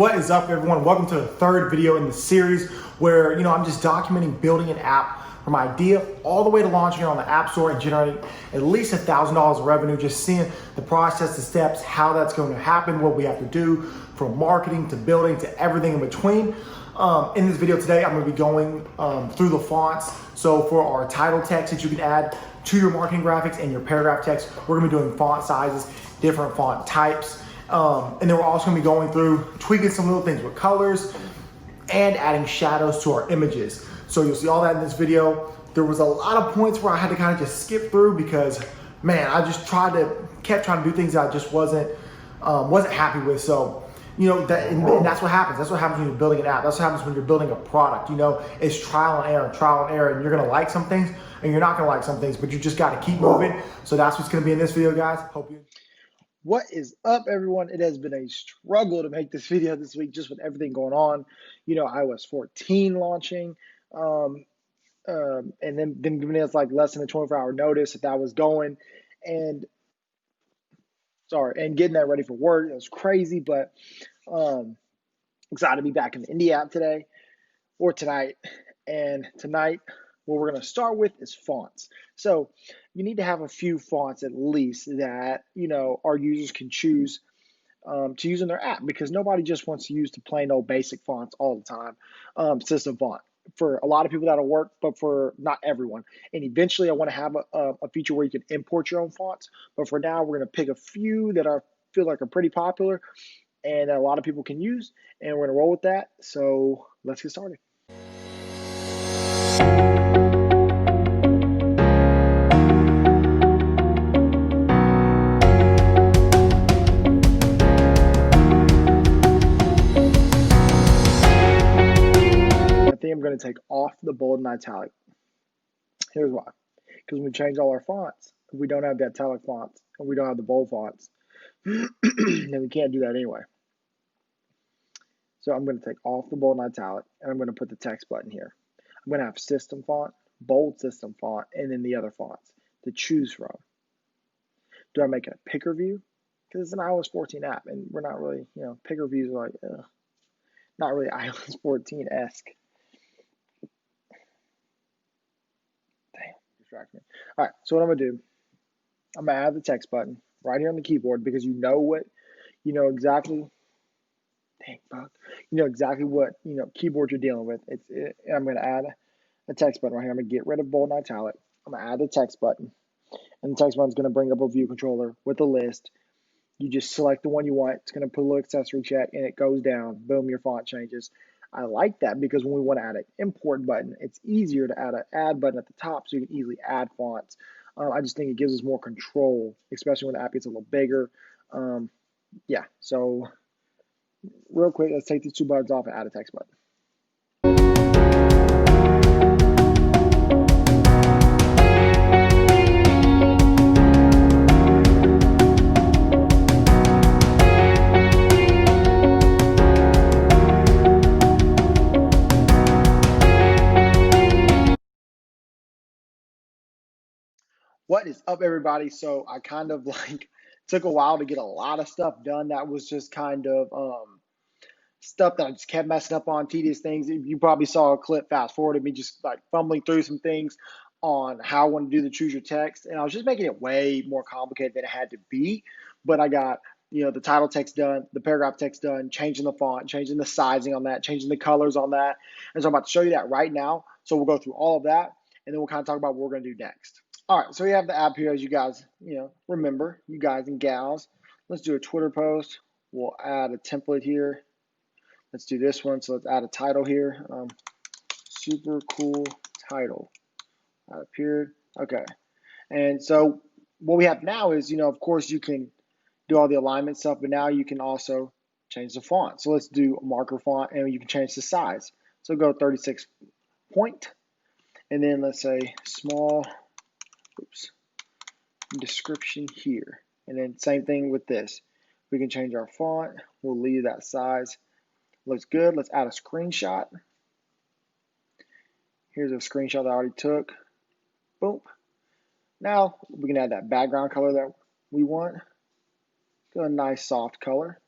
What is up, everyone? Welcome to the third video in the series where, I'm just documenting building an app from idea all the way to launching it on the App Store and generating at least $1,000 of revenue, just seeing the process, the steps, how that's going to happen, what we have to do from marketing to building to everything in between. In this video today, I'm going to be going through the fonts. So for our title text that you can add to your marketing graphics and your paragraph text, we're going to be doing font sizes, different font types. And then we're also gonna be going through tweaking some little things with colors and adding shadows to our images. So you'll see all that in this video. There was a lot of points where I had to kind of just skip through because, man, I just kept trying to do things that I just wasn't happy with. So, and that's what happens. That's what happens when you're building an app. That's what happens when you're building a product. It's trial and error, and you're gonna like some things and you're not gonna like some things, but you just gotta keep moving. So that's what's gonna be in this video, guys. Hope you. What is up, everyone? It has been a struggle to make this video this week just with everything going on. iOS 14 launching, and then giving us like less than a 24-hour notice that was going, and getting that ready for work. It was crazy, but excited to be back in the Indie app today or tonight. And tonight, what we're going to start with is fonts. So you need to have a few fonts at least that, our users can choose to use in their app, because nobody just wants to use the plain old basic fonts all the time. System font. For a lot of people that'll work, but for not everyone. And eventually I want to have a feature where you can import your own fonts. But for now, we're going to pick a few that feel like are pretty popular and that a lot of people can use. And we're going to roll with that. So let's get started. I'm going to take off the bold and italic. Here's why. Because when we change all our fonts, if we don't have the italic fonts and we don't have the bold fonts, then we can't do that anyway. So I'm going to take off the bold and italic, and I'm going to put the text button here. I'm going to have system font, bold system font, and then the other fonts to choose from. Do I make it a picker view? Because it's an iOS 14 app, and we're not really, picker views are like, not really iOS 14-esque. Me. All right, so what I'm gonna do, I'm gonna add the text button right here on the keyboard, because exactly, exactly what keyboard you're dealing with. I'm gonna add a text button right here. I'm gonna get rid of bold and italic. I'm gonna add the text button, and the text button is gonna bring up a view controller with a list. You just select the one you want. It's gonna put a little accessory check, and it goes down. Boom, your font changes. I like that because when we want to add an import button, it's easier to add an add button at the top so you can easily add fonts. I just think it gives us more control, especially when the app gets a little bigger. Yeah, so real quick, let's take these two buttons off and add a text button. What is up, everybody? So I kind of took a while to get a lot of stuff done. That was just kind of stuff that I just kept messing up on, tedious things. You probably saw a clip fast forwarded me just fumbling through some things on how I want to do the choose your text. And I was just making it way more complicated than it had to be. But I got the title text done, the paragraph text done, changing the font, changing the sizing on that, changing the colors on that. And so I'm about to show you that right now. So we'll go through all of that, and then we'll kind of talk about what we're going to do next. All right, so we have the app here, as you guys, remember, you guys and gals. Let's do a Twitter post. We'll add a template here. Let's do this one. So let's add a title here. Super cool title. Add a period. Okay. And so what we have now is, of course, you can do all the alignment stuff, but now you can also change the font. So let's do a marker font, and you can change the size. So go 36 point, and then let's say small. Description here, and then same thing with this. We can change our font. We'll leave that size. Looks good. Let's add a screenshot. Here's a screenshot I already took. Boom. Now we can add that background color that we want. Go a nice soft color.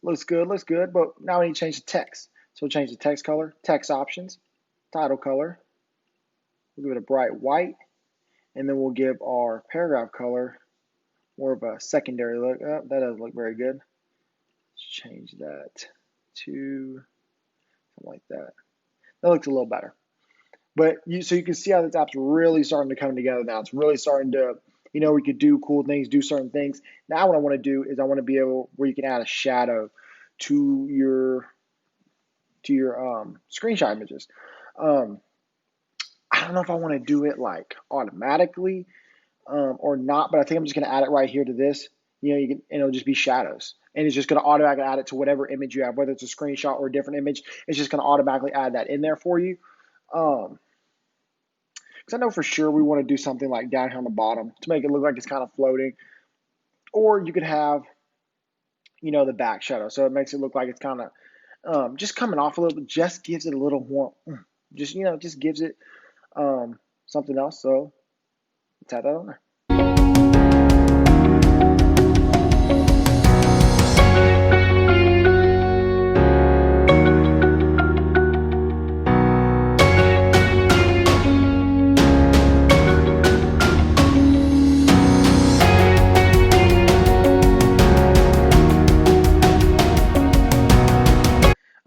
Looks good, looks good, but now we need to change the text. So we'll change the text color, text options, title color. We'll give it a bright white, and then we'll give our paragraph color more of a secondary look. Oh, that doesn't look very good. Let's change that to something like that. That looks a little better. But so you can see how this app's really starting to come together now. It's really starting to, we could do cool things, do certain things. Now what I want to do is I want to be able where you can add a shadow to your screenshot images. I don't know if I want to do it like automatically or not, but I think I'm just going to add it right here to this. You can, and it'll just be shadows, and it's just going to automatically add it to whatever image you have, whether it's a screenshot or a different image. It's just going to automatically add that in there for you. Because I know for sure we want to do something like down here on the bottom to make it look like it's kind of floating, or you could have, the back shadow, so it makes it look like it's kind of just coming off a little bit, just gives it a little more, just gives it something else. So let's add that on there.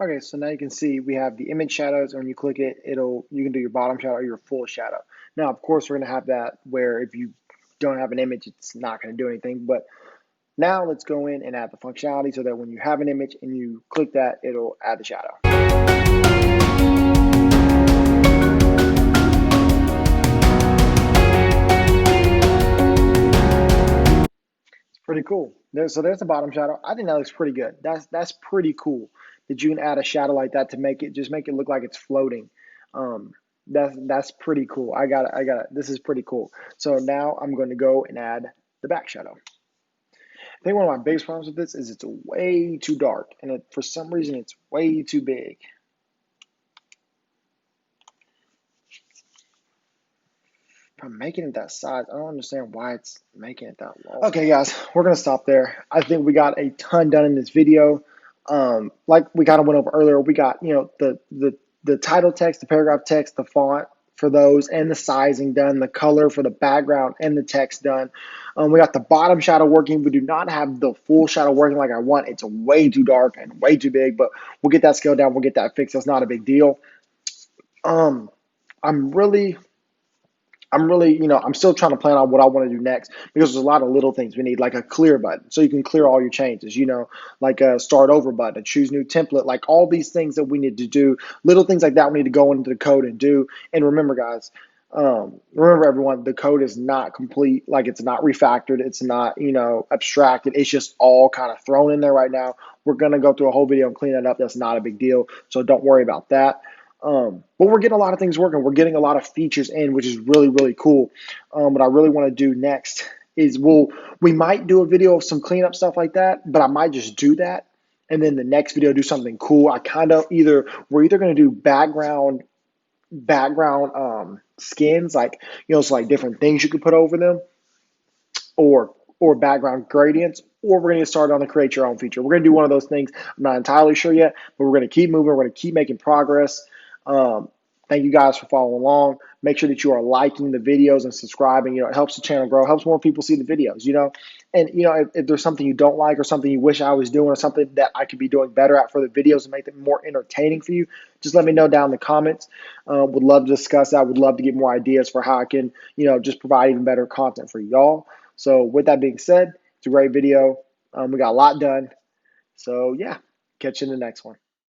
Okay, so now you can see we have the image shadows, and when you click it, you can do your bottom shadow or your full shadow. Now, of course, we're going to have that where if you don't have an image, it's not going to do anything. But now let's go in and add the functionality so that when you have an image and you click that, it'll add the shadow. Pretty cool. So there's the bottom shadow. I think that looks pretty good. That's pretty cool that you can add a shadow like that to make it look like it's floating. That's pretty cool. I got it. This is pretty cool. So now I'm going to go and add the back shadow. I think one of my biggest problems with this is it's way too dark, and for some reason it's way too big. I'm making it that size. I don't understand why it's making it that low. Okay, guys, we're gonna stop there. I think we got a ton done in this video. Like we kind of went over earlier, we got the title text, the paragraph text, the font for those, and the sizing done, the color for the background and the text done. We got the bottom shadow working. We do not have the full shadow working like I want. It's way too dark and way too big, but we'll get that scaled down. We'll get that fixed. That's not a big deal. I'm really, I'm still trying to plan out what I want to do next because there's a lot of little things we need, like a clear button, so you can clear all your changes, like a start over button, a choose new template, like all these things that we need to do, little things like that we need to go into the code and do. And remember, guys, remember everyone, the code is not complete, like it's not refactored, it's not, abstracted, it's just all kind of thrown in there right now. We're going to go through a whole video and clean that up. That's not a big deal, so don't worry about that. But we're getting a lot of things working. We're getting a lot of features in, which is really, really cool. What I really want to do next is we might do a video of some cleanup stuff like that, but I might just do that. And then the next video, do something cool. We're either going to do background skins, like, so like different things you could put over them, or background gradients, or we're going to get started on the create your own feature. We're going to do one of those things. I'm not entirely sure yet, but we're going to keep moving. We're going to keep making progress. Thank you guys for following along. Make sure that you are liking the videos and subscribing. It helps the channel grow, helps more people see the videos, And, if there's something you don't like or something you wish I was doing or something that I could be doing better at for the videos and make them more entertaining for you, just let me know down in the comments. Would love to discuss that. Would love to get more ideas for how I can, just provide even better content for y'all. So with that being said, it's a great video. We got a lot done. So yeah, catch you in the next one.